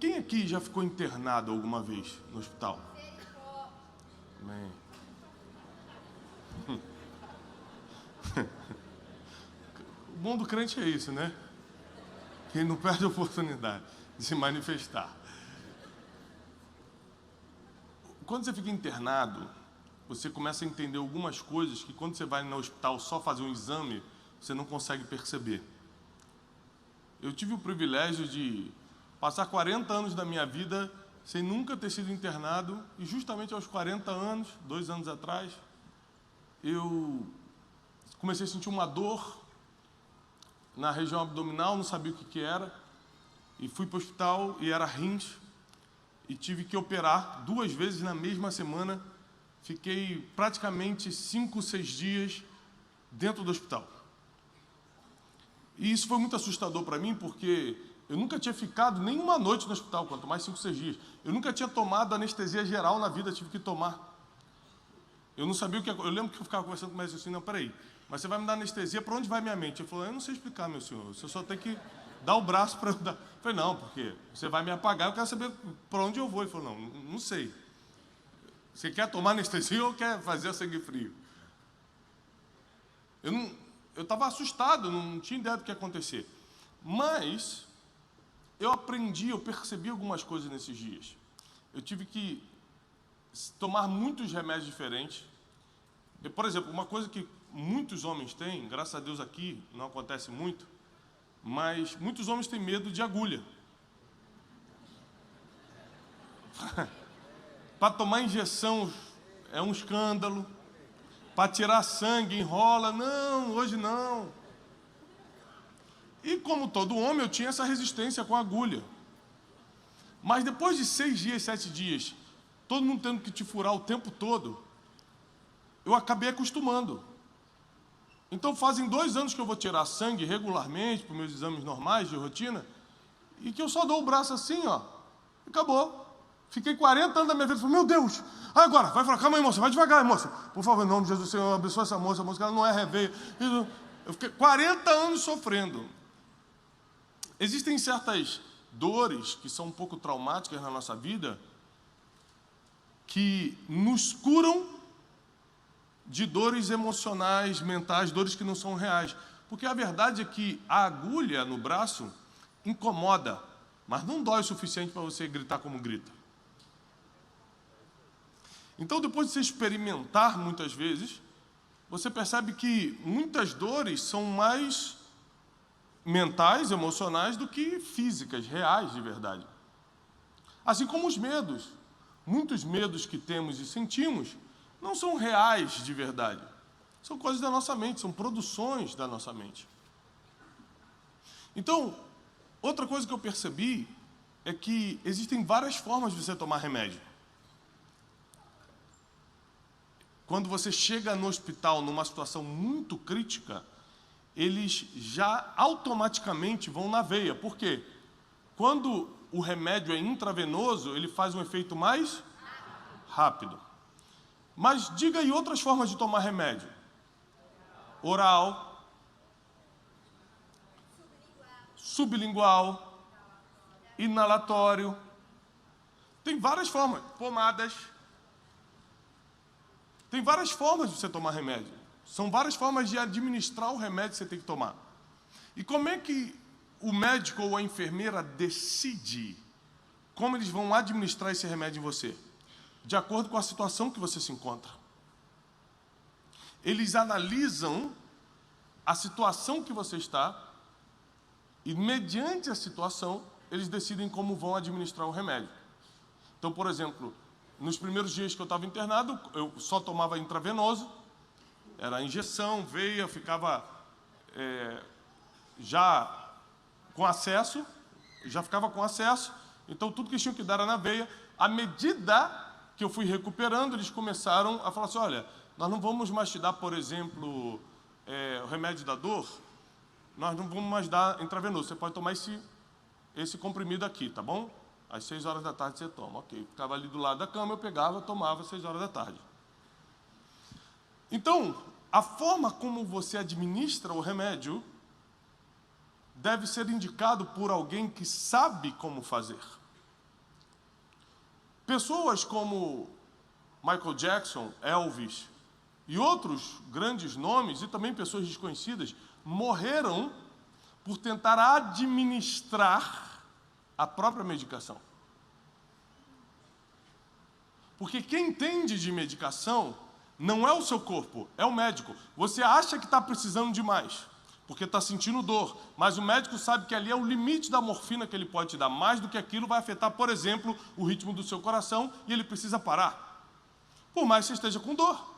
Quem aqui já ficou internado alguma vez no hospital? Amém. O bom do crente é isso, né? Que ele não perde a oportunidade de se manifestar. Quando você fica internado, você começa a entender algumas coisas que quando você vai no hospital só fazer um exame, você não consegue perceber. Eu tive o privilégio de passar 40 anos da minha vida sem nunca ter sido internado, e justamente aos 40 anos, 2 anos atrás, eu comecei a sentir uma dor na região abdominal, não sabia o que era, e fui para o hospital e era rins, e tive que operar 2 vezes na mesma semana. Fiquei praticamente 5, 6 dias dentro do hospital. E isso foi muito assustador para mim, porque eu nunca tinha ficado nem uma noite no hospital, quanto mais 5, 6 dias. Eu nunca tinha tomado anestesia geral na vida, tive que tomar. Eu não sabia o que... Eu lembro que eu ficava conversando com o médico assim, não, peraí, mas você vai me dar anestesia, para onde vai minha mente? Ele falou, eu não sei explicar, meu senhor, você só tem que dar o braço para eu dar. Eu falei, não, porque você vai me apagar, eu quero saber para onde eu vou. Ele falou, não sei. Você quer tomar anestesia ou quer fazer sangue frio? Eu estava assustado, não tinha ideia do que ia acontecer. Mas eu aprendi, eu percebi algumas coisas nesses dias. Eu tive que tomar muitos remédios diferentes. Por exemplo, uma coisa que muitos homens têm, graças a Deus aqui não acontece muito, mas muitos homens têm medo de agulha. Para tomar injeção é um escândalo. Para tirar sangue enrola. Não, hoje não. E como todo homem, eu tinha essa resistência com a agulha. Mas depois de 6 dias, 7 dias, todo mundo tendo que te furar o tempo todo, eu acabei acostumando. Então fazem 2 anos que eu vou tirar sangue regularmente, para os meus exames normais de rotina, e que eu só dou o braço assim, ó, e acabou. Fiquei 40 anos da minha vida, falei, meu Deus, agora, vai falar, calma aí, moça, vai devagar, moça. Por favor, em nome de Jesus, Senhor, abençoa essa moça, ela não é reveia. Eu fiquei 40 anos sofrendo. Existem certas dores que são um pouco traumáticas na nossa vida, que nos curam de dores emocionais, mentais, dores que não são reais. Porque a verdade é que a agulha no braço incomoda, mas não dói o suficiente para você gritar como grita. Então, depois de você experimentar muitas vezes, você percebe que muitas dores são mais mentais, emocionais, do que físicas, reais de verdade. Assim como os medos. Muitos medos que temos e sentimos não são reais de verdade. São coisas da nossa mente, são produções da nossa mente. Então, outra coisa que eu percebi é que existem várias formas de você tomar remédio. Quando você chega no hospital numa situação muito crítica, eles já automaticamente vão na veia. Por quê? Quando o remédio é intravenoso, ele faz um efeito mais rápido. Mas diga aí outras formas de tomar remédio. Oral, sublingual, inalatório. Tem várias formas. Pomadas. Tem várias formas de você tomar remédio. São várias formas de administrar o remédio que você tem que tomar. E como é que o médico ou a enfermeira decide como eles vão administrar esse remédio em você? De acordo com a situação que você se encontra. Eles analisam a situação que você está e, mediante a situação, eles decidem como vão administrar o remédio. Então, por exemplo, nos primeiros dias que eu estava internado, eu só tomava intravenoso, era injeção, veia, eu ficava já com acesso, então tudo que eles tinham que dar era na veia. À medida que eu fui recuperando, eles começaram a falar assim, olha, nós não vamos mais te dar, por exemplo, o remédio da dor, nós não vamos mais dar intravenoso, você pode tomar esse comprimido aqui, tá bom? Às 6 horas da tarde você toma, ok. Ficava ali do lado da cama, eu pegava, tomava às 6 horas da tarde. Então, a forma como você administra o remédio deve ser indicado por alguém que sabe como fazer. Pessoas como Michael Jackson, Elvis e outros grandes nomes, e também pessoas desconhecidas, morreram por tentar administrar a própria medicação. Porque quem entende de medicação não é o seu corpo, é o médico. Você acha que está precisando de mais, porque está sentindo dor, mas o médico sabe que ali é o limite da morfina que ele pode te dar. Mais do que aquilo vai afetar, por exemplo, o ritmo do seu coração e ele precisa parar, por mais que você esteja com dor.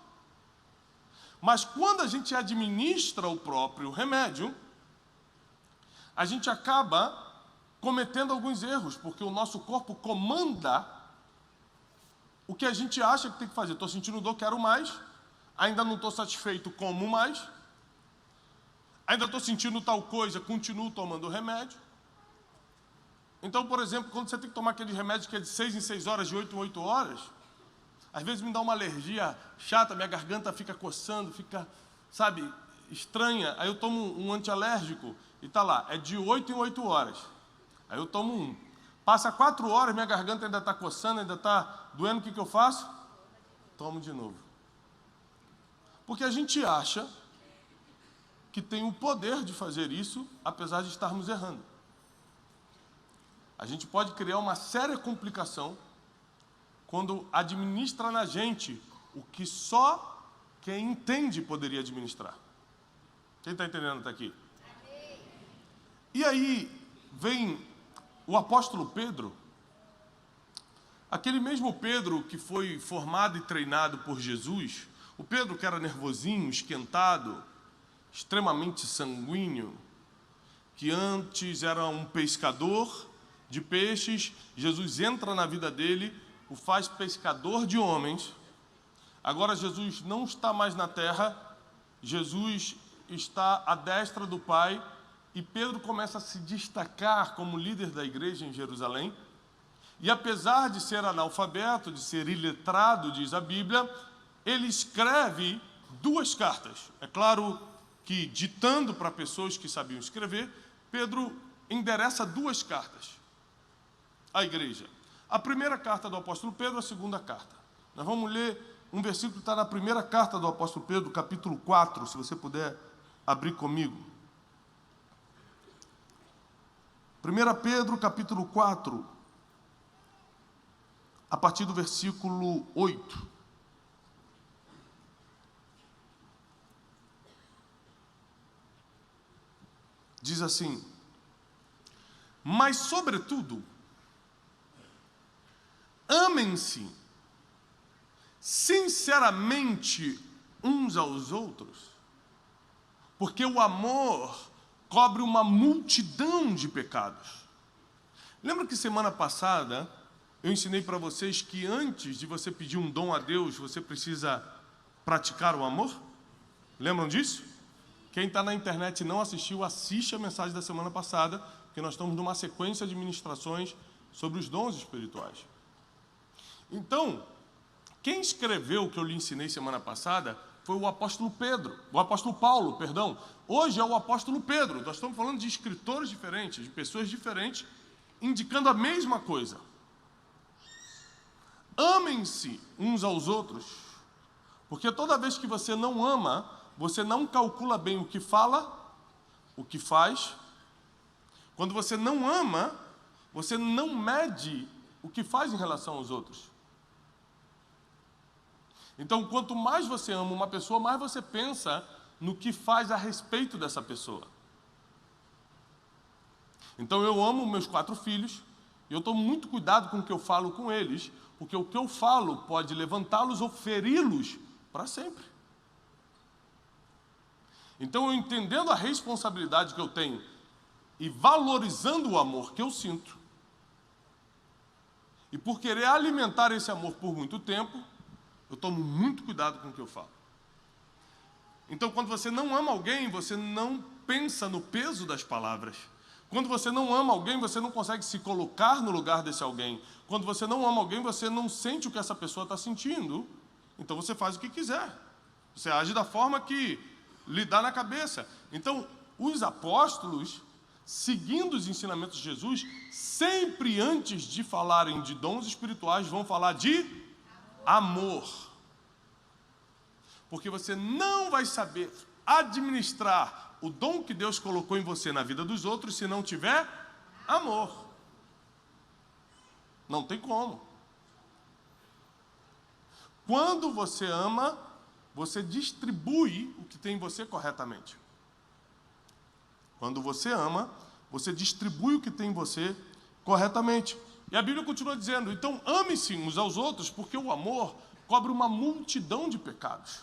Mas quando a gente administra o próprio remédio, a gente acaba cometendo alguns erros, porque o nosso corpo comanda o que a gente acha que tem que fazer. Estou sentindo dor, quero mais. Ainda não estou satisfeito, como mais. Ainda estou sentindo tal coisa, continuo tomando o remédio. Então, por exemplo, quando você tem que tomar aquele remédio que é de 6 em 6 horas, de 8 em 8 horas, às vezes me dá uma alergia chata, minha garganta fica coçando, fica, sabe, estranha. Aí eu tomo um antialérgico e está lá, é de 8 em 8 horas. Aí eu tomo um. Passa 4 horas, minha garganta ainda está coçando, ainda está doendo, o que eu faço? Tomo de novo. Porque a gente acha que tem o poder de fazer isso, apesar de estarmos errando. A gente pode criar uma séria complicação quando administra na gente o que só quem entende poderia administrar. Quem está entendendo até aqui? E aí vem o apóstolo Pedro, aquele mesmo Pedro que foi formado e treinado por Jesus, o Pedro que era nervosinho, esquentado, extremamente sanguíneo, que antes era um pescador de peixes. Jesus entra na vida dele, o faz pescador de homens. Agora Jesus não está mais na terra, Jesus está à destra do Pai, e Pedro começa a se destacar como líder da igreja em Jerusalém. E apesar de ser analfabeto, de ser iletrado, diz a Bíblia, ele escreve 2 cartas. É claro que, ditando para pessoas que sabiam escrever, Pedro endereça 2 cartas à igreja. A primeira carta do apóstolo Pedro, a segunda carta. Nós vamos ler um versículo que está na primeira carta do apóstolo Pedro, capítulo 4, se você puder abrir comigo. 1 Pedro, capítulo 4, a partir do versículo 8. Diz assim: mas, sobretudo, amem-se sinceramente uns aos outros, porque o amor cobre uma multidão de pecados. Lembra que semana passada eu ensinei para vocês que antes de você pedir um dom a Deus, você precisa praticar o amor? Lembram disso? Quem está na internet e não assistiu, assiste a mensagem da semana passada, porque nós estamos numa sequência de ministrações sobre os dons espirituais. Então, quem escreveu o que eu lhe ensinei semana passada foi o apóstolo Paulo, perdão. Hoje é o apóstolo Pedro. Nós estamos falando de escritores diferentes, de pessoas diferentes, indicando a mesma coisa. Amem-se uns aos outros, porque toda vez que você não ama, você não calcula bem o que fala, o que faz. Quando você não ama, você não mede o que faz em relação aos outros. Então, quanto mais você ama uma pessoa, mais você pensa no que faz a respeito dessa pessoa. Então, eu amo meus 4 filhos, e eu tomo muito cuidado com o que eu falo com eles, porque o que eu falo pode levantá-los ou feri-los para sempre. Então, eu entendendo a responsabilidade que eu tenho e valorizando o amor que eu sinto, e por querer alimentar esse amor por muito tempo, eu tomo muito cuidado com o que eu falo. Então, quando você não ama alguém, você não pensa no peso das palavras. Quando você não ama alguém, você não consegue se colocar no lugar desse alguém. Quando você não ama alguém, você não sente o que essa pessoa está sentindo. Então, você faz o que quiser. Você age da forma que lhe dá na cabeça. Então, os apóstolos seguindo os ensinamentos de Jesus, sempre antes de falarem de dons espirituais, vão falar de amor. Porque você não vai saber administrar o dom que Deus colocou em você na vida dos outros se não tiver amor. Não tem como. Quando você ama, você distribui o que tem em você corretamente. Quando você ama, você distribui o que tem em você corretamente. E a Bíblia continua dizendo, então ame-se uns aos outros, porque o amor cobre uma multidão de pecados.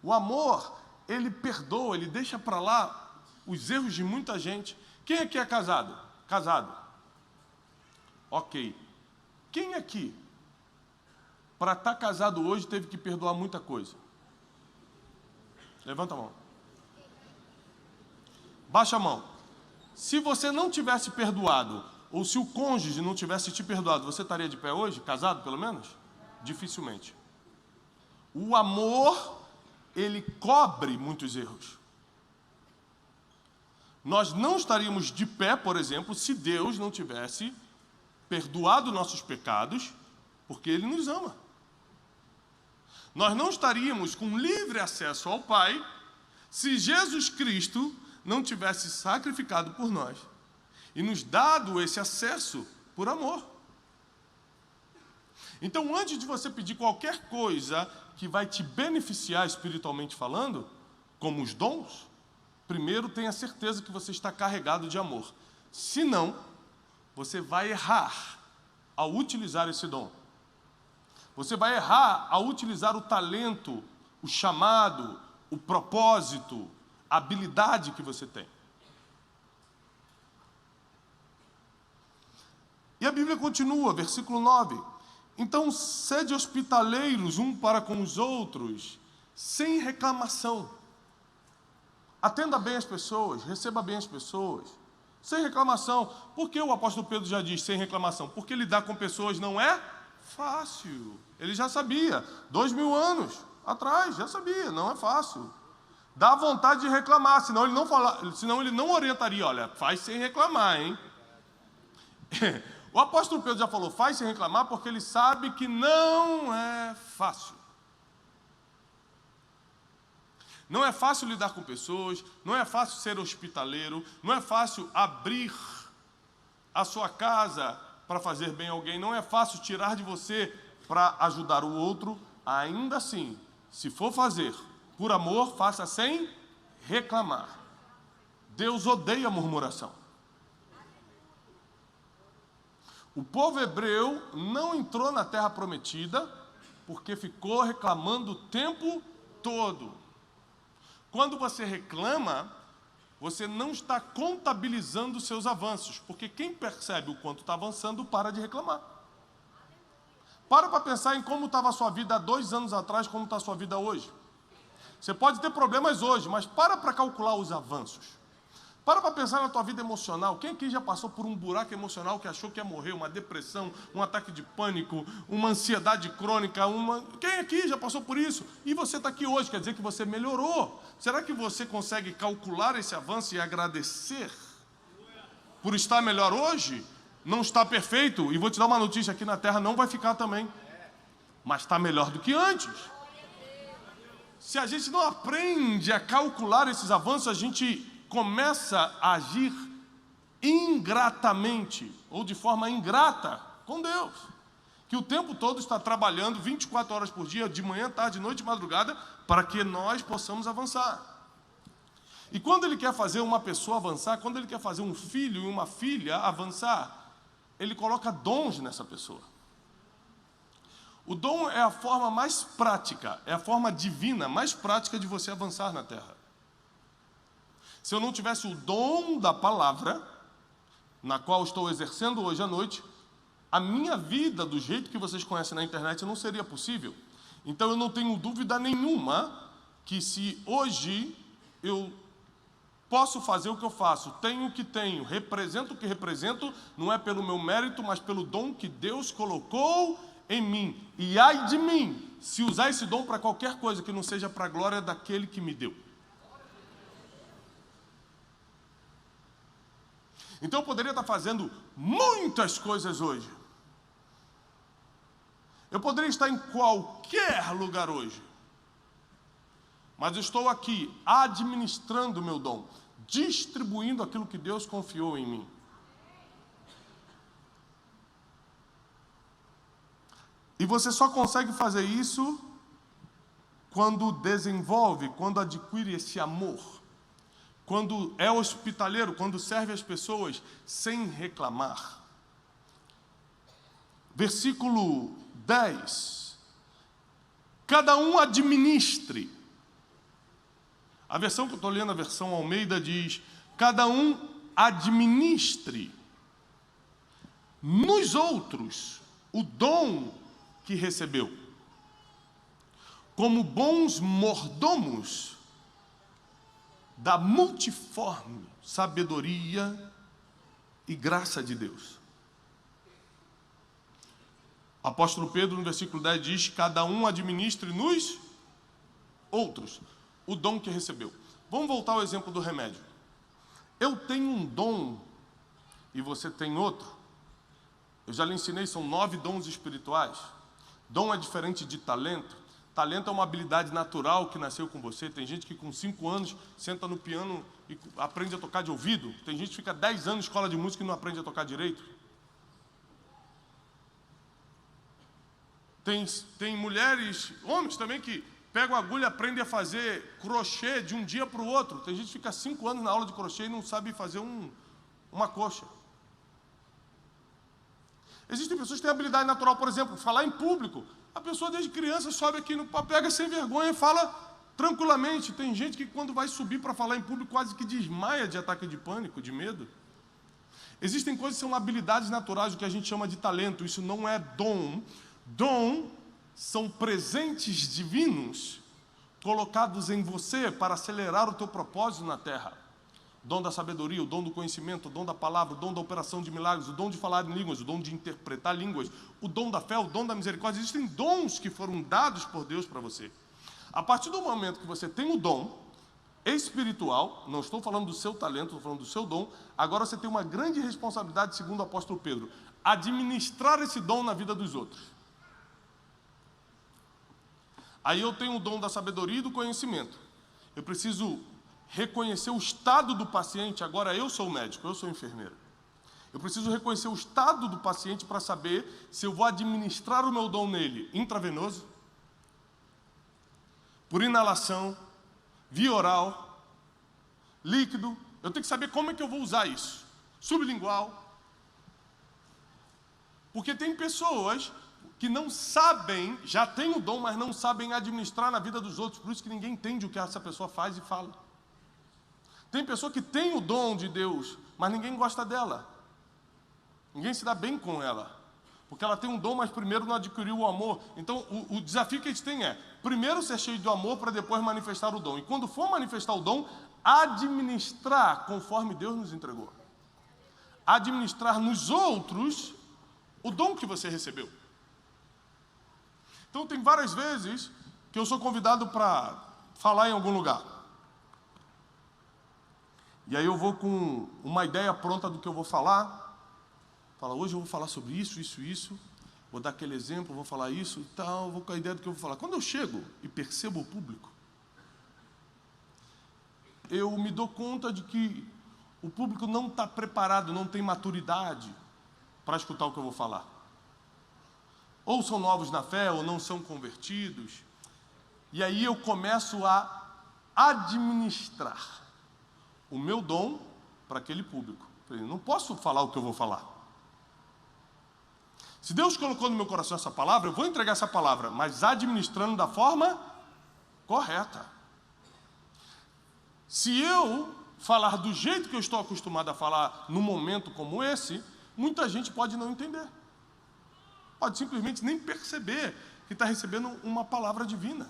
O amor, ele perdoa, ele deixa para lá os erros de muita gente. Quem aqui é casado? Casado. Ok. Quem aqui, para estar casado hoje, teve que perdoar muita coisa? Levanta a mão. Baixa a mão. Se você não tivesse perdoado, ou se o cônjuge não tivesse te perdoado, você estaria de pé hoje? Casado, pelo menos? Dificilmente. O amor, ele cobre muitos erros. Nós não estaríamos de pé, por exemplo, se Deus não tivesse perdoado nossos pecados, porque Ele nos ama. Nós não estaríamos com livre acesso ao Pai se Jesus Cristo não tivesse sacrificado por nós e nos dado esse acesso por amor. Então, antes de você pedir qualquer coisa que vai te beneficiar espiritualmente falando, como os dons, primeiro tenha certeza que você está carregado de amor. Senão, você vai errar ao utilizar esse dom. Você vai errar ao utilizar o talento, o chamado, o propósito, a habilidade que você tem. E a Bíblia continua, versículo 9. Então, sede hospitaleiros um para com os outros, sem reclamação. Atenda bem as pessoas, receba bem as pessoas, sem reclamação. Por que o apóstolo Pedro já diz sem reclamação? Porque lidar com pessoas não é fácil. Ele já sabia, 2000 anos atrás, já sabia, não é fácil. Dá vontade de reclamar, senão ele não orientaria, olha, faz sem reclamar, hein? O apóstolo Pedro já falou, faz sem reclamar, porque ele sabe que não é fácil. Não é fácil lidar com pessoas, não é fácil ser hospitaleiro, não é fácil abrir a sua casa para fazer bem a alguém, não é fácil tirar de você para ajudar o outro. Ainda assim, se for fazer por amor, faça sem reclamar. Deus odeia murmuração. O povo hebreu não entrou na terra prometida porque ficou reclamando o tempo todo. Quando você reclama, você não está contabilizando os seus avanços, porque quem percebe o quanto está avançando, para de reclamar. Para pensar em como estava a sua vida há 2 anos atrás, como está a sua vida hoje. Você pode ter problemas hoje, mas para calcular os avanços. Para pensar na tua vida emocional. Quem aqui já passou por um buraco emocional que achou que ia morrer, uma depressão, um ataque de pânico, uma ansiedade crônica, Quem aqui já passou por isso? E você está aqui hoje, quer dizer que você melhorou. Será que você consegue calcular esse avanço e agradecer por estar melhor hoje? Não está perfeito, e vou te dar uma notícia, aqui na terra não vai ficar também. Mas está melhor do que antes. Se a gente não aprende a calcular esses avanços, a gente começa a agir ingratamente, ou de forma ingrata com Deus, que o tempo todo está trabalhando 24 horas por dia, de manhã, tarde, noite e madrugada, para que nós possamos avançar. E quando Ele quer fazer uma pessoa avançar, quando Ele quer fazer um filho e uma filha avançar, Ele coloca dons nessa pessoa. O dom é a forma mais prática, é a forma divina mais prática de você avançar na terra. Se eu não tivesse o dom da palavra, na qual estou exercendo hoje à noite, a minha vida, do jeito que vocês conhecem na internet, não seria possível. Então eu não tenho dúvida nenhuma que se hoje eu posso fazer o que eu faço, tenho o que tenho, represento o que represento, não é pelo meu mérito, mas pelo dom que Deus colocou em mim. E ai de mim, se usar esse dom para qualquer coisa que não seja para a glória daquele que me deu. Então eu poderia estar fazendo muitas coisas hoje. Eu poderia estar em qualquer lugar hoje. Mas eu estou aqui administrando o meu dom, distribuindo aquilo que Deus confiou em mim. E você só consegue fazer isso quando desenvolve, quando adquire esse amor, quando é hospitaleiro, quando serve as pessoas sem reclamar. Versículo 10. Cada um administre. A versão que eu estou lendo, a versão Almeida, diz: cada um administre nos outros o dom que recebeu, como bons mordomos da multiforme sabedoria e graça de Deus. O apóstolo Pedro, no versículo 10, diz: cada um administre nos outros o dom que recebeu. Vamos voltar ao exemplo do remédio. Eu tenho um dom e você tem outro. Eu já lhe ensinei, são 9 dons espirituais. Dom é diferente de talento. Talento é uma habilidade natural que nasceu com você. Tem gente que com 5 anos senta no piano e aprende a tocar de ouvido. Tem gente que fica 10 anos em escola de música e não aprende a tocar direito. Tem mulheres, homens também, que pegam a agulha e aprendem a fazer crochê de um dia para o outro. Tem gente que fica 5 anos na aula de crochê e não sabe fazer uma coxa. Existem pessoas que têm habilidade natural, por exemplo, falar em público. A pessoa desde criança sobe aqui, pega sem vergonha e fala tranquilamente. Tem gente que quando vai subir para falar em público quase que desmaia de ataque de pânico, de medo. Existem coisas que são habilidades naturais, o que a gente chama de talento. Isso não é dom. Dom são presentes divinos colocados em você para acelerar o teu propósito na terra. O dom da sabedoria, o dom do conhecimento, o dom da palavra, o dom da operação de milagres, o dom de falar em línguas, o dom de interpretar línguas, o dom da fé, o dom da misericórdia. Existem dons que foram dados por Deus para você. A partir do momento que você tem o dom espiritual, não estou falando do seu talento, estou falando do seu dom, agora você tem uma grande responsabilidade, segundo o apóstolo Pedro, administrar esse dom na vida dos outros. Aí eu tenho o dom da sabedoria e do conhecimento. Eu preciso reconhecer o estado do paciente. Agora eu sou médico, eu sou enfermeiro. Eu preciso reconhecer o estado do paciente para saber se eu vou administrar o meu dom nele intravenoso, por inalação, via oral, líquido. Eu tenho que saber como é que eu vou usar isso. Sublingual. Porque tem pessoas que não sabem, já têm o dom, mas não sabem administrar na vida dos outros. Por isso que ninguém entende o que essa pessoa faz e fala. Tem pessoa que tem o dom de Deus, mas ninguém gosta dela. Ninguém se dá bem com ela. Porque ela tem um dom, mas primeiro não adquiriu o amor. Então, o desafio que a gente tem é, primeiro ser cheio de amor para depois manifestar o dom. E quando for manifestar o dom, administrar conforme Deus nos entregou. Administrar nos outros o dom que você recebeu. Então, tem várias vezes que eu sou convidado para falar em algum lugar. E aí eu vou com uma ideia pronta do que eu vou falar. Fala, hoje eu vou falar sobre isso, isso, isso. Vou dar aquele exemplo, vou falar isso e tal. Vou com a ideia do que eu vou falar. Quando eu chego e percebo o público, eu me dou conta de que o público não está preparado, não tem maturidade para escutar o que eu vou falar. Ou são novos na fé, ou não são convertidos. E aí eu começo a administrar o meu dom para aquele público. Eu não posso falar o que eu vou falar. Se Deus colocou no meu coração essa palavra, eu vou entregar essa palavra, mas administrando da forma correta. Se eu falar do jeito que eu estou acostumado a falar num momento como esse, muita gente pode não entender. Pode simplesmente nem perceber que está recebendo uma palavra divina.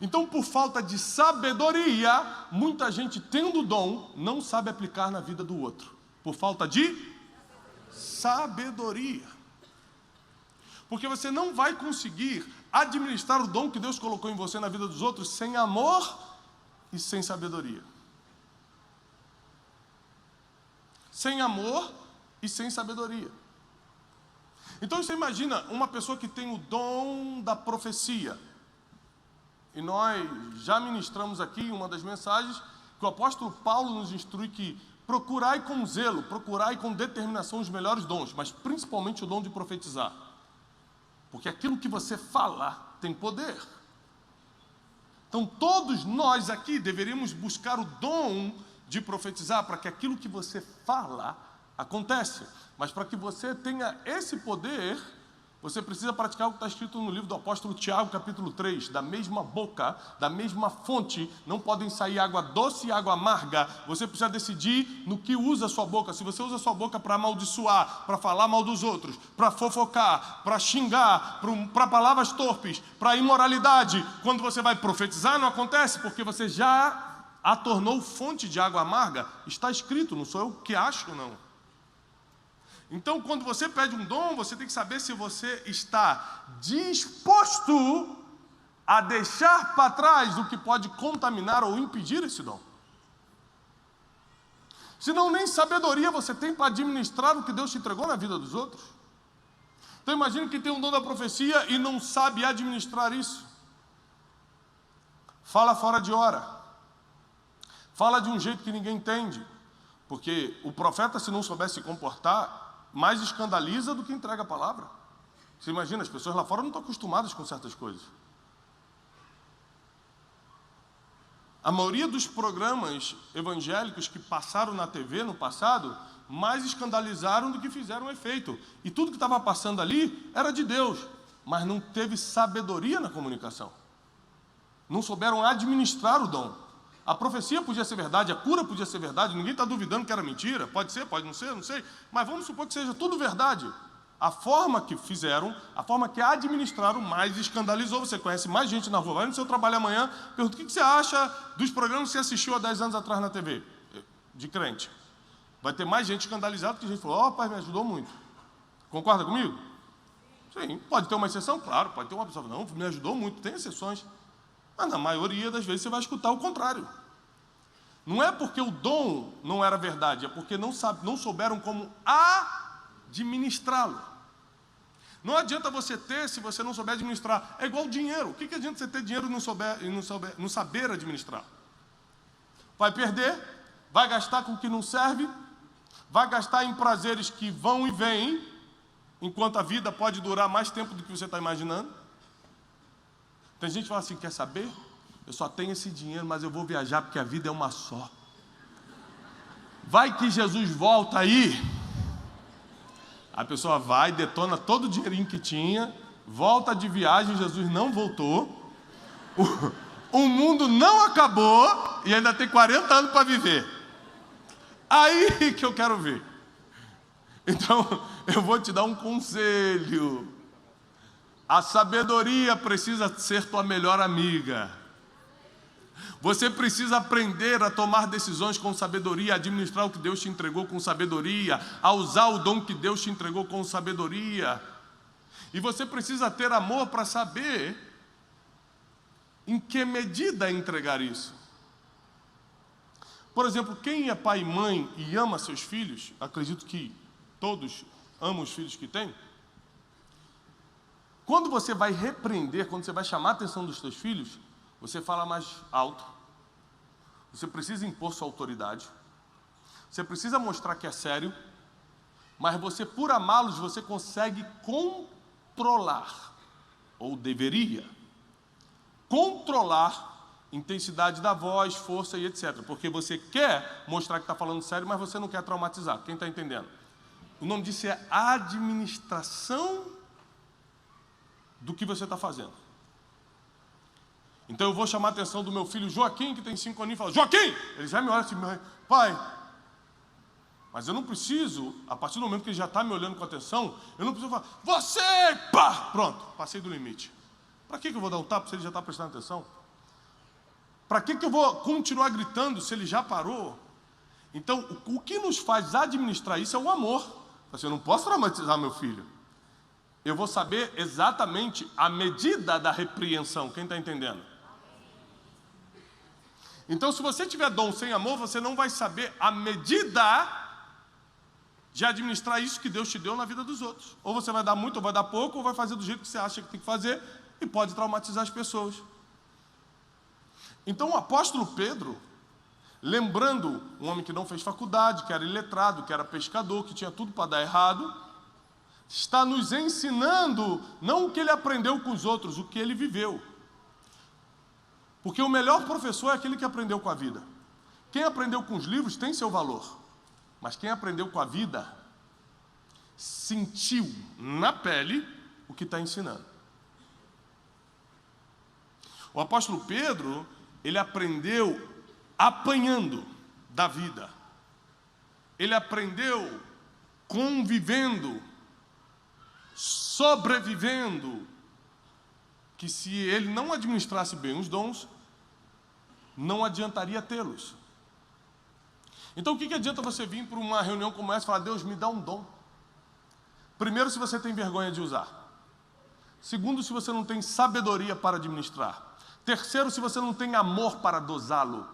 Então, por falta de sabedoria, muita gente tendo o dom, não sabe aplicar na vida do outro. Por falta de sabedoria. Porque você não vai conseguir administrar o dom que Deus colocou em você na vida dos outros sem amor e sem sabedoria. sem amor e sem sabedoria. Então você imagina uma pessoa que tem o dom da profecia. E nós já ministramos aqui uma das mensagens que o apóstolo Paulo nos instrui que procurai com zelo, procurai com determinação os melhores dons, mas principalmente o dom de profetizar. Porque aquilo que você fala tem poder. Então todos nós aqui deveríamos buscar o dom de profetizar para que aquilo que você fala aconteça. Mas para que você tenha esse poder, você precisa praticar o que está escrito no livro do apóstolo Tiago, capítulo 3. Da mesma boca, da mesma fonte, não podem sair água doce e água amarga. Você precisa decidir no que usa a sua boca. Se você usa a sua boca para amaldiçoar, para falar mal dos outros, para fofocar, para xingar, para palavras torpes, para imoralidade, quando você vai profetizar, não acontece, porque você já a tornou fonte de água amarga. Está escrito, não sou eu que acho, não. Então, quando você pede um dom, você tem que saber se você está disposto a deixar para trás o que pode contaminar ou impedir esse dom. Senão, nem sabedoria você tem para administrar o que Deus te entregou na vida dos outros. Então, imagine que tem um dom da profecia e não sabe administrar isso. Fala fora de hora. Fala de um jeito que ninguém entende. Porque o profeta, se não souber se comportar, mais escandaliza do que entrega a palavra. Você imagina, as pessoas lá fora não estão acostumadas com certas coisas. A maioria dos programas evangélicos que passaram na TV no passado, mais escandalizaram do que fizeram efeito. E tudo que estava passando ali era de Deus, mas não teve sabedoria na comunicação. Não souberam administrar o dom. A profecia podia ser verdade, a cura podia ser verdade, ninguém está duvidando que era mentira, pode ser, pode não ser, não sei, mas vamos supor que seja tudo verdade. A forma que fizeram, a forma que administraram, mais escandalizou. Você conhece mais gente na rua, vai no seu trabalho amanhã, pergunta: o que você acha dos programas que você assistiu há 10 anos atrás na TV, de crente? Vai ter mais gente escandalizada que a gente falou: ó, pai, me ajudou muito. Concorda comigo? Sim, pode ter uma exceção, claro, pode ter uma pessoa que não, me ajudou muito, tem exceções. Mas na maioria das vezes você vai escutar o contrário. Não é porque o dom não era verdade, é porque não souberam como administrá-lo. Não adianta você ter se você não souber administrar. É igual dinheiro. O que adianta você ter dinheiro e não saber administrar? Vai perder, vai gastar com o que não serve, vai gastar em prazeres que vão e vêm, enquanto a vida pode durar mais tempo do que você está imaginando. Tem gente que fala assim: quer saber? Eu só tenho esse dinheiro, mas eu vou viajar porque a vida é uma só. Vai que Jesus volta aí. A pessoa vai, detona todo o dinheirinho que tinha, volta de viagem, Jesus não voltou, o mundo não acabou e ainda tem 40 anos para viver. Aí que eu quero ver. Então, eu vou te dar um conselho. A sabedoria precisa ser tua melhor amiga. Você precisa aprender a tomar decisões com sabedoria, a administrar o que Deus te entregou com sabedoria, a usar o dom que Deus te entregou com sabedoria. E você precisa ter amor para saber em que medida entregar isso. Por exemplo, quem é pai e mãe e ama seus filhos, acredito que todos amam os filhos que têm. Quando você vai repreender, quando você vai chamar a atenção dos seus filhos, você fala mais alto. Você precisa impor sua autoridade. Você precisa mostrar que é sério. Mas você, por amá-los, você consegue controlar, ou deveria, controlar intensidade da voz, força e etc. Porque você quer mostrar que está falando sério, mas você não quer traumatizar. Quem está entendendo? O nome disso é administração do que você está fazendo. Então eu vou chamar a atenção do meu filho Joaquim, que tem 5 aninhos, e falo: Joaquim! Ele já me olha assim: pai, mas eu não preciso, a partir do momento que ele já está me olhando com atenção, eu não preciso falar: você! Pá! Pronto, passei do limite. Para que eu vou dar um tapa se ele já está prestando atenção? Para que eu vou continuar gritando se ele já parou? Então, o que nos faz administrar isso é o amor. Eu não posso traumatizar meu filho. Eu vou saber exatamente a medida da repreensão. Quem está entendendo? Então, se você tiver dom sem amor, você não vai saber a medida de administrar isso que Deus te deu na vida dos outros. Ou você vai dar muito, ou vai dar pouco, ou vai fazer do jeito que você acha que tem que fazer, e pode traumatizar as pessoas. Então o apóstolo Pedro, lembrando um homem que não fez faculdade, que era iletrado, que era pescador, que tinha tudo para dar errado, está nos ensinando não o que ele aprendeu com os outros, o que ele viveu. Porque o melhor professor é aquele que aprendeu com a vida. Quem aprendeu com os livros tem seu valor, mas quem aprendeu com a vida sentiu na pele o que está ensinando. O apóstolo Pedro, ele aprendeu apanhando da vida. Ele aprendeu convivendo, sobrevivendo, que se ele não administrasse bem os dons, não adiantaria tê-los. Então o que adianta você vir para uma reunião como essa e falar: Deus, me dá um dom? Primeiro, se você tem vergonha de usar. Segundo, se você não tem sabedoria para administrar. Terceiro, se você não tem amor para dosá-lo.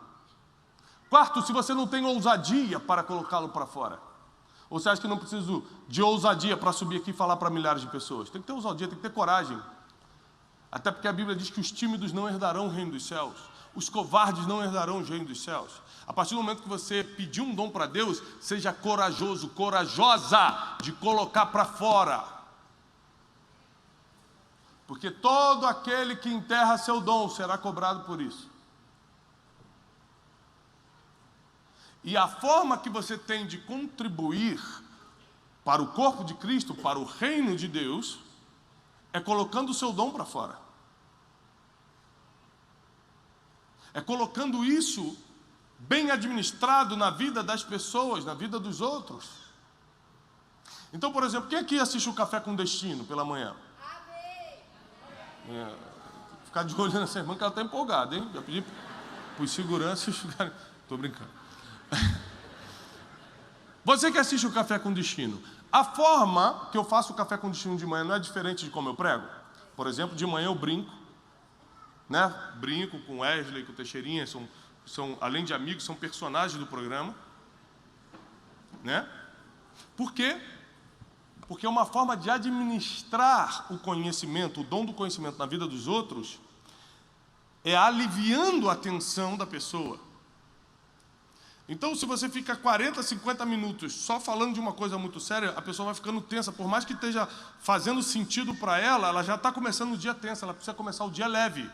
Quarto, se você não tem ousadia para colocá-lo para fora. Ou você acha que não preciso de ousadia para subir aqui e falar para milhares de pessoas? Tem que ter ousadia, tem que ter coragem. Até porque a Bíblia diz que os tímidos não herdarão o reino dos céus. Os covardes não herdarão o reino dos céus. A partir do momento que você pedir um dom para Deus, seja corajoso, corajosa de colocar para fora. Porque todo aquele que enterra seu dom será cobrado por isso. E a forma que você tem de contribuir para o corpo de Cristo, para o reino de Deus, é colocando o seu dom para fora. É colocando isso bem administrado na vida das pessoas, na vida dos outros. Então, por exemplo, quem aqui assiste o Café com Destino pela manhã? Ficar de olho nessa irmã que ela está empolgada, hein? Já pedi para os seguranças ficarem... Estou brincando. Você que assiste o Café com Destino, a forma que eu faço o Café com Destino de manhã não é diferente de como eu prego? Por exemplo, de manhã eu brinco, né? Brinco com o Wesley, com o Teixeirinha, são, além de amigos, são personagens do programa, né? Por quê? Porque é uma forma de administrar o conhecimento, o dom do conhecimento na vida dos outros, é aliviando a tensão da pessoa. Então, se você fica 40, 50 minutos só falando de uma coisa muito séria, a pessoa vai ficando tensa. Por mais que esteja fazendo sentido para ela, ela já está começando o dia tensa, ela precisa começar o dia leve.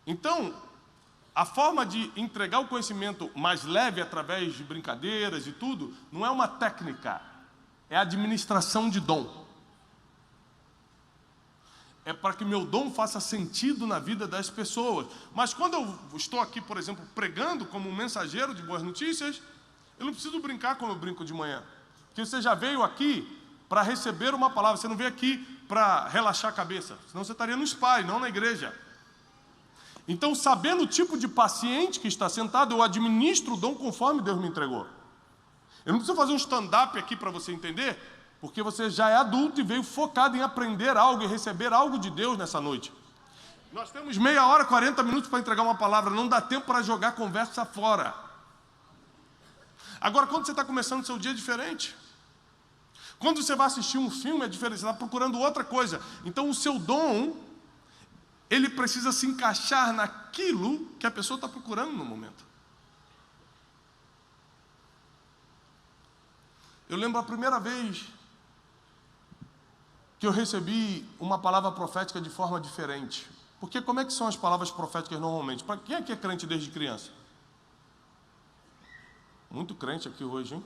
Então, a forma de entregar o conhecimento mais leve através de brincadeiras e tudo, não é uma técnica, é a administração de dom. É para que meu dom faça sentido na vida das pessoas. Mas quando eu estou aqui, por exemplo, pregando como um mensageiro de boas notícias, eu não preciso brincar como eu brinco de manhã. Porque você já veio aqui para receber uma palavra, você não veio aqui para relaxar a cabeça, senão você estaria no spa, não na igreja. Então, sabendo o tipo de paciente que está sentado, eu administro o dom conforme Deus me entregou. Eu não preciso fazer um stand-up aqui para você entender, porque você já é adulto e veio focado em aprender algo e receber algo de Deus nessa noite. Nós temos meia hora, 40 minutos para entregar uma palavra, não dá tempo para jogar conversa fora. Agora, quando você está começando o seu dia, é diferente. Quando você vai assistir um filme, é diferente, você está procurando outra coisa. Então, o seu dom, ele precisa se encaixar naquilo que a pessoa está procurando no momento. Eu lembro a primeira vez que eu recebi uma palavra profética de forma diferente. Porque como é que são as palavras proféticas normalmente? Para quem aqui é crente desde criança? Muito crente aqui hoje, hein?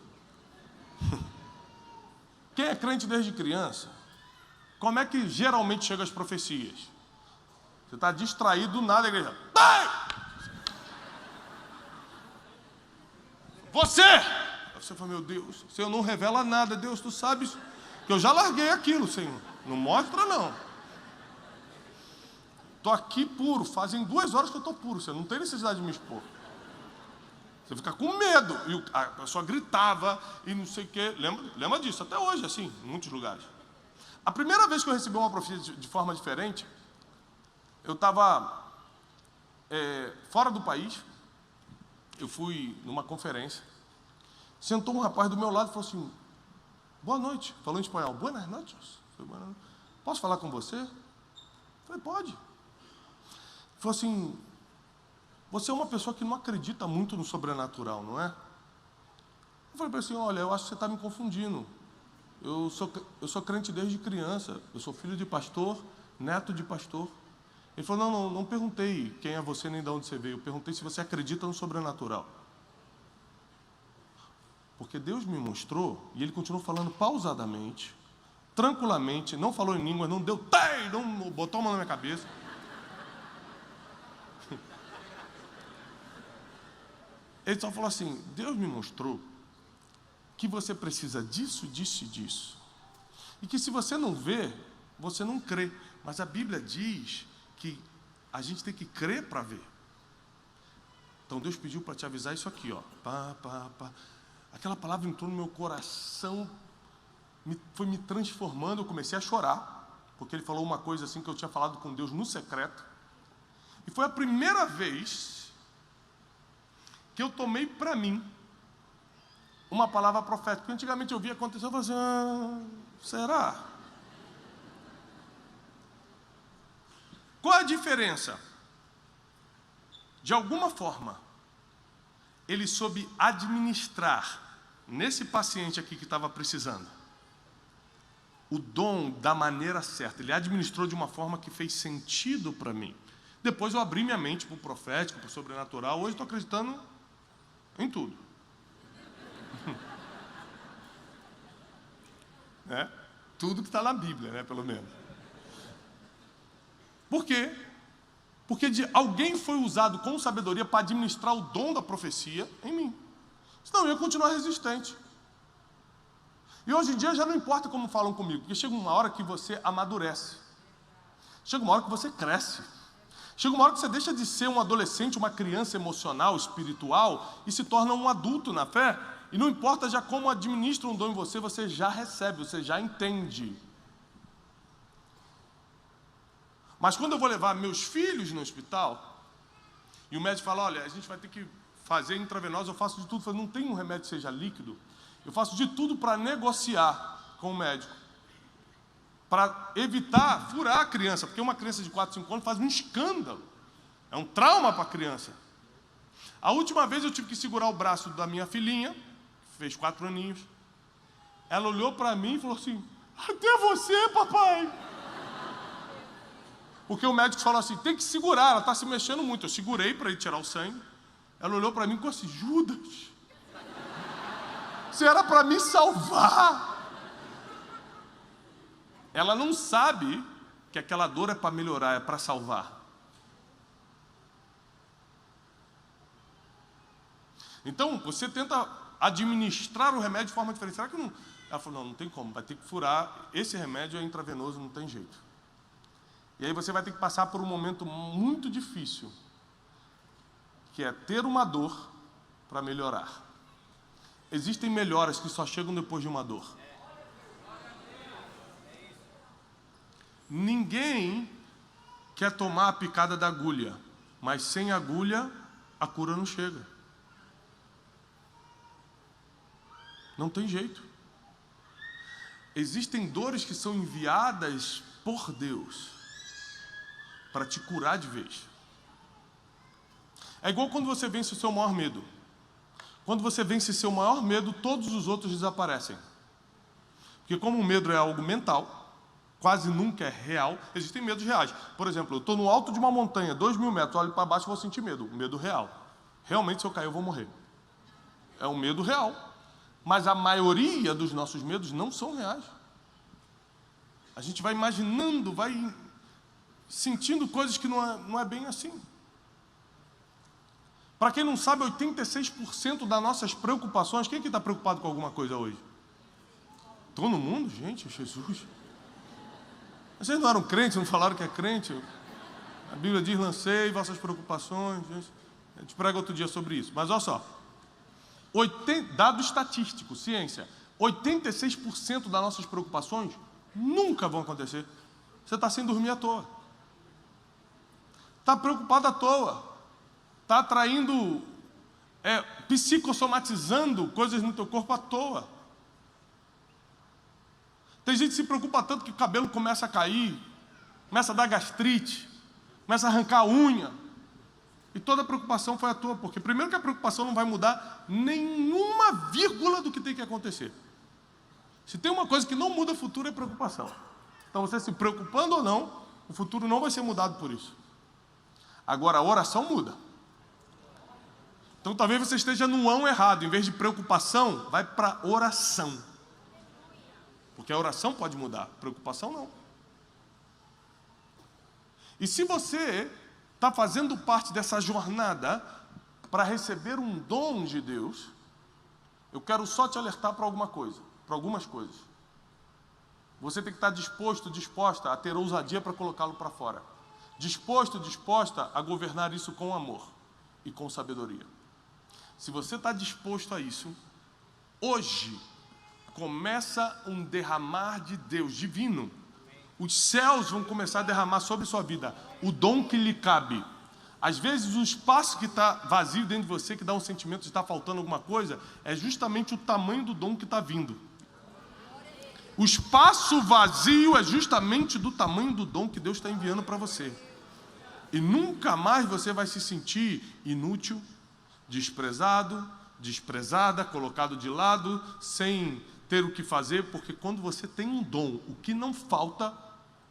Quem é crente desde criança? Como é que geralmente chegam as profecias? Você está distraído do nada, a igreja. Ai! Você fala, meu Deus, o Senhor não revela nada, Deus, tu sabes que eu já larguei aquilo, Senhor. Não mostra, não. Estou aqui puro, fazem 2 horas que eu estou puro, Senhor, não tem necessidade de me expor. Você fica com medo. E a pessoa gritava e não sei o quê. Lembra disso, até hoje, assim, em muitos lugares. A primeira vez que eu recebi uma profecia de forma diferente, eu estava fora do país, eu fui numa conferência, Sentou um rapaz do meu lado e falou assim, boa noite. Falou em espanhol, buenas noches. Posso falar com você? Eu falei, pode. Ele falou assim, você é uma pessoa que não acredita muito no sobrenatural, não é? Eu falei para ele assim, olha, eu acho que você está me confundindo. Eu sou crente desde criança, eu sou filho de pastor, neto de pastor. Ele falou, não perguntei quem é você nem de onde você veio, eu perguntei se você acredita no sobrenatural. Porque Deus me mostrou, e ele continuou falando pausadamente, tranquilamente, não falou em línguas, não deu, não botou a mão na minha cabeça. Ele só falou assim, Deus me mostrou que você precisa disso, disso e disso. E que se você não vê, você não crê. Mas a Bíblia diz que a gente tem que crer para ver. Então Deus pediu para te avisar isso aqui, ó. Aquela palavra entrou no meu coração, foi me transformando, eu comecei a chorar, porque ele falou uma coisa assim que eu tinha falado com Deus no secreto. E foi a primeira vez que eu tomei para mim uma palavra profética. Antigamente eu via acontecer, eu falava assim, será? Qual a diferença? De alguma forma, ele soube administrar nesse paciente aqui que estava precisando o dom da maneira certa. Ele administrou de uma forma que fez sentido para mim. Depois eu abri minha mente para o profético, para o sobrenatural. Hoje estou acreditando em tudo. Tudo que está na Bíblia, né, pelo menos. Por quê? Porque alguém foi usado com sabedoria para administrar o dom da profecia em mim. Senão eu ia continuar resistente. E hoje em dia já não importa como falam comigo, porque chega uma hora que você amadurece. Chega uma hora que você cresce. Chega uma hora que você deixa de ser um adolescente, uma criança emocional, espiritual, e se torna um adulto na fé. E não importa já como administra um dom em você, você já recebe, você já entende. Mas quando eu vou levar meus filhos no hospital, e o médico fala, olha, a gente vai ter que fazer intravenosa, eu faço de tudo, não tem um remédio que seja líquido, eu faço de tudo para negociar com o médico, para evitar furar a criança, porque uma criança de 4, 5 anos faz um escândalo, é um trauma para a criança. A última vez eu tive que segurar o braço da minha filhinha, que fez 4 aninhos, ela olhou para mim e falou assim, até você, papai. Porque o médico falou assim, tem que segurar, ela está se mexendo muito. Eu segurei para ele tirar o sangue. Ela olhou para mim com assim, Judas, você era para me salvar. Ela não sabe que aquela dor é para melhorar, é para salvar. Então, você tenta administrar o remédio de forma diferente. Será que não... Ela falou, não tem como, vai ter que furar. Esse remédio é intravenoso, não tem jeito. E aí você vai ter que passar por um momento muito difícil, que é ter uma dor para melhorar. Existem melhoras que só chegam depois de uma dor. Ninguém quer tomar a picada da agulha, mas sem agulha a cura não chega. Não tem jeito. Existem dores que são enviadas por Deus para te curar de vez. É igual quando você vence o seu maior medo. Quando você vence seu maior medo, todos os outros desaparecem. Porque como o medo é algo mental, quase nunca é real, existem medos reais. Por exemplo, eu estou no alto de uma montanha, 2.000 metros, olho para baixo e vou sentir medo. Medo real. Realmente, se eu cair, eu vou morrer. É um medo real. Mas a maioria dos nossos medos não são reais. A gente vai imaginando, vai sentindo coisas que não é bem assim. Para quem não sabe, 86% das nossas preocupações... Quem é que está preocupado com alguma coisa hoje? Todo mundo? Gente, Jesus. Vocês não eram crentes, não falaram que é crente? A Bíblia diz, lancei vossas preocupações. A gente prega outro dia sobre isso. Mas olha só. Dado estatístico, ciência, 86% das nossas preocupações nunca vão acontecer. Você está sem dormir à toa. Está preocupado à toa. Está atraindo psicossomatizando coisas no teu corpo à toa. Tem gente que se preocupa tanto que o cabelo começa a cair, começa a dar gastrite, começa a arrancar a unha. E toda a preocupação foi à toa, porque primeiro que a preocupação não vai mudar nenhuma vírgula do que tem que acontecer. Se tem uma coisa que não muda o futuro, é preocupação. Então você se preocupando ou não, o futuro não vai ser mudado por isso. Agora a oração muda. Então talvez você esteja no ão errado. Em vez de preocupação, vai para oração. Porque a oração pode mudar, preocupação não. E se você está fazendo parte dessa jornada para receber um dom de Deus, eu quero só te alertar para algumas coisas. Você tem que estar disposta a ter ousadia para colocá-lo para fora. Disposta a governar isso com amor e com sabedoria. Se você está disposto a isso, hoje começa um derramar de Deus divino. Os céus vão começar a derramar sobre sua vida o dom que lhe cabe. Às vezes o espaço que está vazio dentro de você, que dá um sentimento de estar faltando alguma coisa, é justamente o tamanho do dom que está vindo. O espaço vazio é justamente do tamanho do dom que Deus está enviando para você. E nunca mais você vai se sentir inútil, desprezado, desprezada, colocado de lado, sem ter o que fazer, porque quando você tem um dom, o que não falta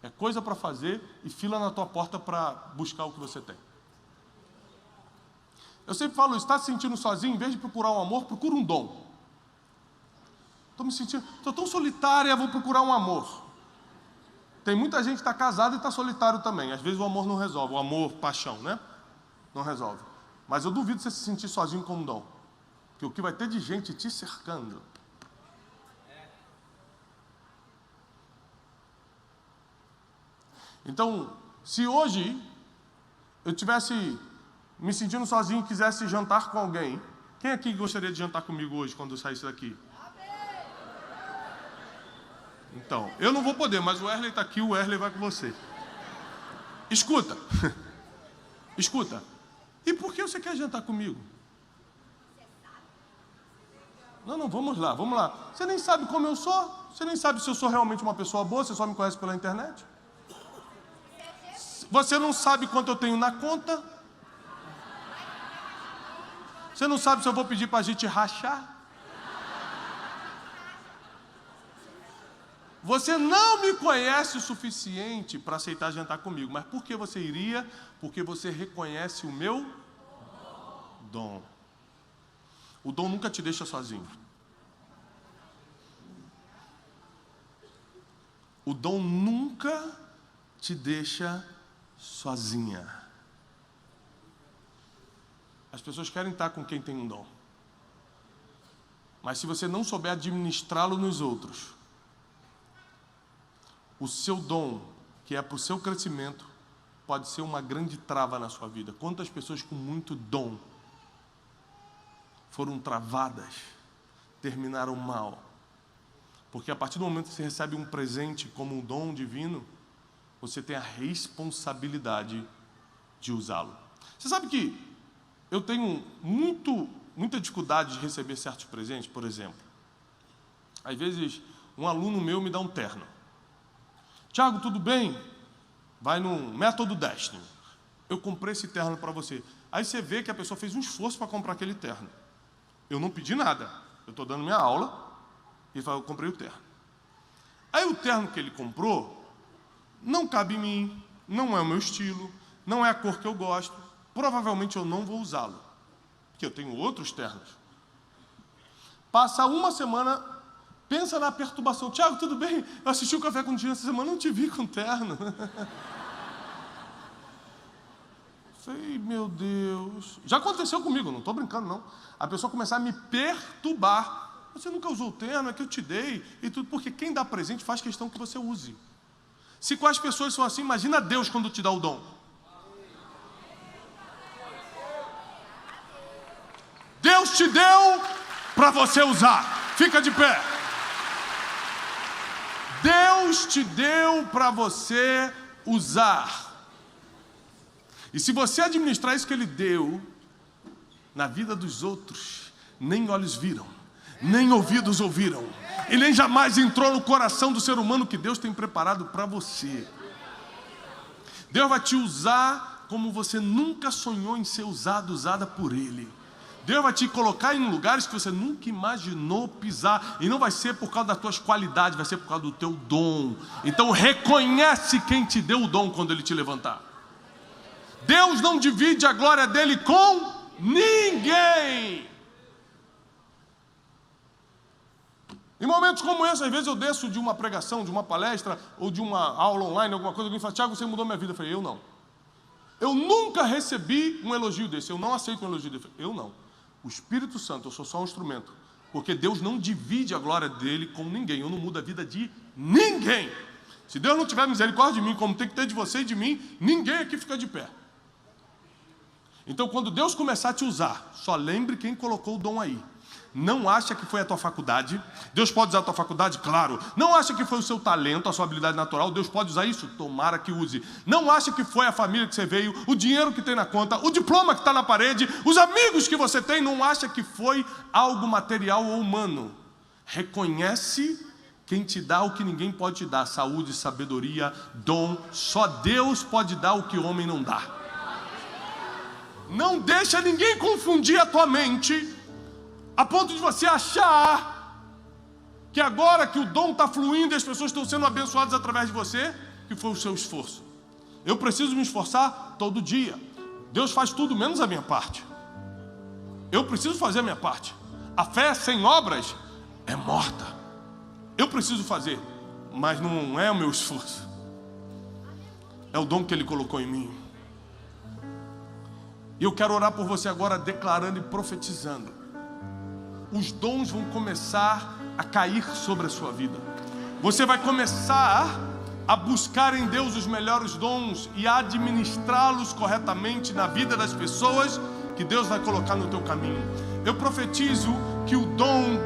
é coisa para fazer e fila na tua porta para buscar o que você tem. Eu sempre falo, está se sentindo sozinho? Em vez de procurar um amor, procura um dom. Estou tão solitária, vou procurar um amor. Tem muita gente que está casada e está solitário também. Às vezes o amor não resolve, o amor, paixão, né? Não resolve. Mas eu duvido você se sentir sozinho com um dom. Porque o que vai ter de gente te cercando. Então, se hoje eu tivesse me sentindo sozinho e quisesse jantar com alguém, quem aqui gostaria de jantar comigo hoje quando eu saísse daqui? Então, eu não vou poder, mas o Wesley está aqui, o Wesley vai com você. Escuta. Escuta. E por que você quer jantar comigo? Não, vamos lá. Você nem sabe como eu sou? Você nem sabe se eu sou realmente uma pessoa boa, você só me conhece pela internet? Você não sabe quanto eu tenho na conta? Você não sabe se eu vou pedir para a gente rachar? Você não me conhece o suficiente para aceitar jantar comigo. Mas por que você iria? Porque você reconhece o meu dom. O dom nunca te deixa sozinho. O dom nunca te deixa sozinha. As pessoas querem estar com quem tem um dom. Mas se você não souber administrá-lo nos outros, o seu dom, que é para o seu crescimento, pode ser uma grande trava na sua vida. Quantas pessoas com muito dom foram travadas, terminaram mal? Porque a partir do momento que você recebe um presente como um dom divino, você tem a responsabilidade de usá-lo. Você sabe que eu tenho muita dificuldade de receber certos presentes, por exemplo. Às vezes, um aluno meu me dá um terno. Tiago, tudo bem? Vai no Método Destiny. Eu comprei esse terno para você. Aí você vê que a pessoa fez um esforço para comprar aquele terno. Eu não pedi nada. Eu estou dando minha aula e eu comprei o terno. Aí o terno que ele comprou não cabe em mim, não é o meu estilo, não é a cor que eu gosto. Provavelmente eu não vou usá-lo, porque eu tenho outros ternos. Passa uma semana, pensa na perturbação. Tiago, tudo bem? Eu assisti o Café com Dinheiro essa semana, não te vi com terno. Falei, meu Deus. Já aconteceu comigo, não estou brincando não. A pessoa começar a me perturbar. Você nunca usou o terno, é que eu te dei. E tudo, porque quem dá presente faz questão que você use. Se com as pessoas são assim, imagina Deus quando te dá o dom. Deus te deu para você usar. Fica de pé. Deus te deu para você usar. E se você administrar isso que Ele deu, na vida dos outros, nem olhos viram, nem ouvidos ouviram, e nem jamais entrou no coração do ser humano que Deus tem preparado para você. Deus vai te usar como você nunca sonhou em ser usado, usada por Ele. Deus vai te colocar em lugares que você nunca imaginou pisar. E não vai ser por causa das tuas qualidades, vai ser por causa do teu dom. Então reconhece quem te deu o dom quando Ele te levantar. Deus não divide a glória dEle com ninguém. Em momentos como esse, às vezes eu desço de uma pregação, de uma palestra, ou de uma aula online, alguma coisa, alguém fala: Tiago, você mudou minha vida. Eu falei: eu não. Eu nunca recebi um elogio desse, eu não aceito um elogio desse. Eu não. O Espírito Santo, eu sou só um instrumento. Porque Deus não divide a glória dEle com ninguém. Eu não mudo a vida de ninguém. Se Deus não tiver misericórdia de mim, como tem que ter de você e de mim, ninguém aqui fica de pé. Então, quando Deus começar a te usar, só lembre quem colocou o dom aí. Não acha que foi a tua faculdade. Deus pode usar a tua faculdade? Claro. Não acha que foi o seu talento, a sua habilidade natural. Deus pode usar isso? Tomara que use. Não acha que foi a família que você veio, o dinheiro que tem na conta, o diploma que está na parede, os amigos que você tem. Não acha que foi algo material ou humano. Reconhece quem te dá o que ninguém pode te dar: saúde, sabedoria, dom. Só Deus pode dar o que o homem não dá. Não deixa ninguém confundir a tua mente a ponto de você achar que agora que o dom está fluindo e as pessoas estão sendo abençoadas através de você, que foi o seu esforço. Eu preciso me esforçar todo dia. Deus faz tudo menos a minha parte. Eu preciso fazer a minha parte. A fé sem obras é morta. Eu preciso fazer, mas não é o meu esforço. É o dom que Ele colocou em mim. E eu quero orar por você agora, declarando e profetizando. Os dons vão começar a cair sobre a sua vida. Você vai começar a buscar em Deus os melhores dons e a administrá-los corretamente na vida das pessoas que Deus vai colocar no teu caminho. Eu profetizo que o dom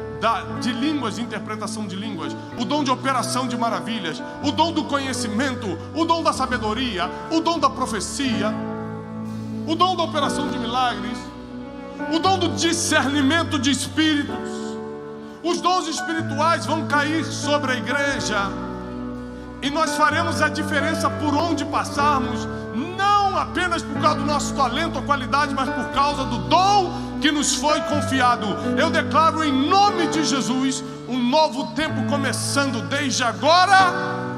de línguas, de interpretação de línguas, o dom de operação de maravilhas, o dom do conhecimento, o dom da sabedoria, o dom da profecia, o dom da operação de milagres, o dom do discernimento de espíritos, os dons espirituais vão cair sobre a igreja, e nós faremos a diferença por onde passarmos, não apenas por causa do nosso talento ou qualidade, mas por causa do dom que nos foi confiado. Eu declaro em nome de Jesus um novo tempo começando desde agora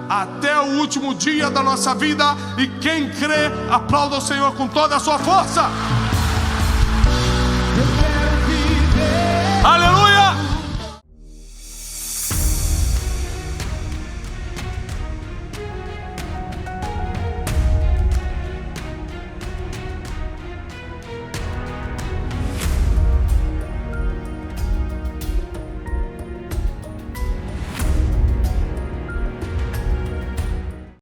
até o último dia da nossa vida. E quem crê, aplauda o Senhor com toda a sua força.